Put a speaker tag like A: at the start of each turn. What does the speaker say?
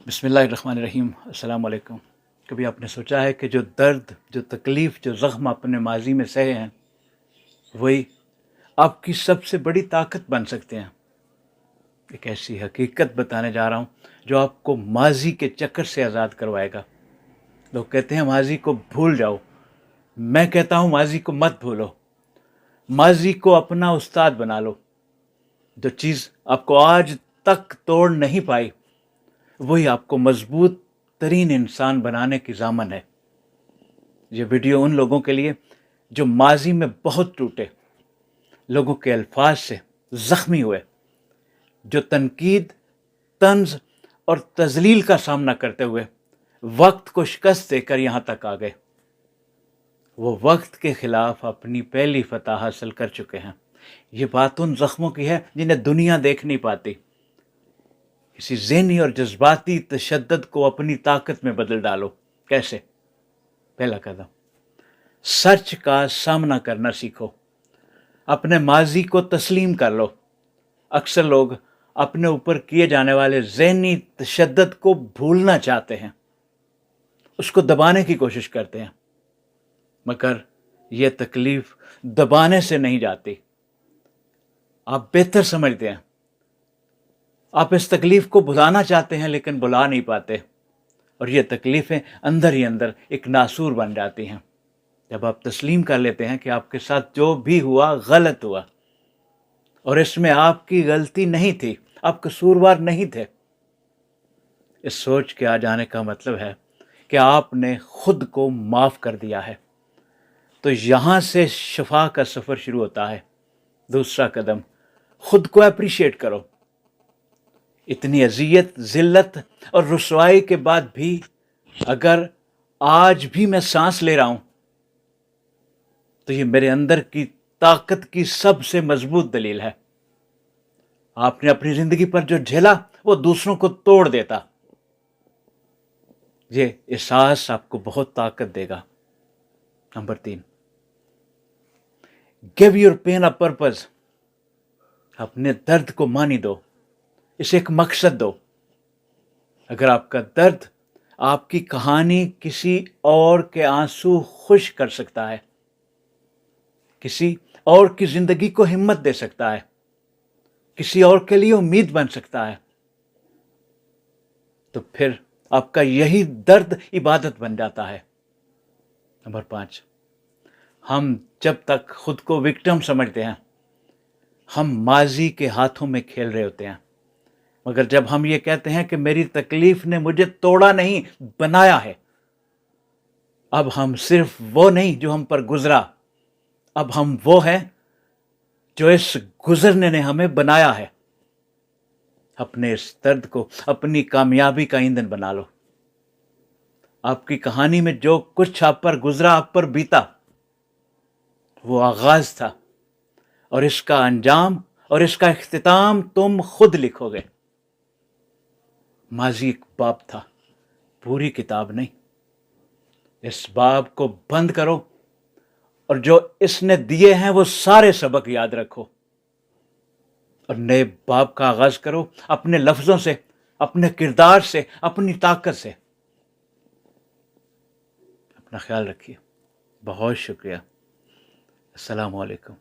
A: بسم اللہ الرحمن الرحیم۔ السلام علیکم۔ کبھی آپ نے سوچا ہے کہ جو درد، جو تکلیف، جو زخم اپنے ماضی میں سہے ہیں، وہی آپ کی سب سے بڑی طاقت بن سکتے ہیں؟ ایک ایسی حقیقت بتانے جا رہا ہوں جو آپ کو ماضی کے چکر سے آزاد کروائے گا۔ لوگ کہتے ہیں ماضی کو بھول جاؤ، میں کہتا ہوں ماضی کو مت بھولو، ماضی کو اپنا استاد بنا لو۔ جو چیز آپ کو آج تک توڑ نہیں پائی، وہی آپ کو مضبوط ترین انسان بنانے کی ضامن ہے۔ یہ ویڈیو ان لوگوں کے لیے جو ماضی میں بہت ٹوٹے، لوگوں کے الفاظ سے زخمی ہوئے، جو تنقید، طنز اور تذلیل کا سامنا کرتے ہوئے وقت کو شکست دے کر یہاں تک آ گئے۔ وہ وقت کے خلاف اپنی پہلی فتح حاصل کر چکے ہیں۔ یہ بات ان زخموں کی ہے جنہیں دنیا دیکھ نہیں پاتی۔ کسی ذہنی اور جذباتی تشدد کو اپنی طاقت میں بدل ڈالو۔ کیسے؟ پہلا قدم، سچ کا سامنا کرنا سیکھو۔ اپنے ماضی کو تسلیم کر لو۔ اکثر لوگ اپنے اوپر کیے جانے والے ذہنی تشدد کو بھولنا چاہتے ہیں، اس کو دبانے کی کوشش کرتے ہیں، مگر یہ تکلیف دبانے سے نہیں جاتی۔ آپ بہتر سمجھتے ہیں، آپ اس تکلیف کو بھلانا چاہتے ہیں لیکن بھلا نہیں پاتے، اور یہ تکلیفیں اندر ہی اندر ایک ناسور بن جاتی ہیں۔ جب آپ تسلیم کر لیتے ہیں کہ آپ کے ساتھ جو بھی ہوا غلط ہوا، اور اس میں آپ کی غلطی نہیں تھی، آپ قصوروار نہیں تھے، اس سوچ کے آ جانے کا مطلب ہے کہ آپ نے خود کو معاف کر دیا ہے، تو یہاں سے شفا کا سفر شروع ہوتا ہے۔ دوسرا قدم، خود کو اپریشیٹ کرو۔ اتنی اذیت، ذلت اور رسوائی کے بعد بھی اگر آج بھی میں سانس لے رہا ہوں، تو یہ میرے اندر کی طاقت کی سب سے مضبوط دلیل ہے۔ آپ نے اپنی زندگی پر جو جھیلا، وہ دوسروں کو توڑ دیتا۔ یہ احساس آپ کو بہت طاقت دے گا۔ Number 3، give your pain a purpose۔ اپنے درد کو معنی دو، اسے ایک مقصد دو۔ اگر آپ کا درد آپ کی کہانی کسی اور کے آنسو خوش کر سکتا ہے، کسی اور کی زندگی کو ہمت دے سکتا ہے، کسی اور کے لیے امید بن سکتا ہے، تو پھر آپ کا یہی درد عبادت بن جاتا ہے۔ نمبر 5، ہم جب تک خود کو وکٹم سمجھتے ہیں، ہم ماضی کے ہاتھوں میں کھیل رہے ہوتے ہیں۔ مگر جب ہم یہ کہتے ہیں کہ میری تکلیف نے مجھے توڑا نہیں، بنایا ہے، اب ہم صرف وہ نہیں جو ہم پر گزرا، اب ہم وہ ہیں جو اس گزرنے نے ہمیں بنایا ہے۔ اپنے اس درد کو اپنی کامیابی کا ایندھن بنا لو۔ آپ کی کہانی میں جو کچھ آپ پر گزرا، آپ پر بیتا، وہ آغاز تھا، اور اس کا انجام اور اس کا اختتام تم خود لکھو گے۔ ماضی ایک باب تھا، پوری کتاب نہیں۔ اس باب کو بند کرو، اور جو اس نے دیے ہیں وہ سارے سبق یاد رکھو، اور نئے باب کا آغاز کرو، اپنے لفظوں سے، اپنے کردار سے، اپنی طاقت سے۔ اپنا خیال رکھیے۔ بہت شکریہ۔ السلام علیکم۔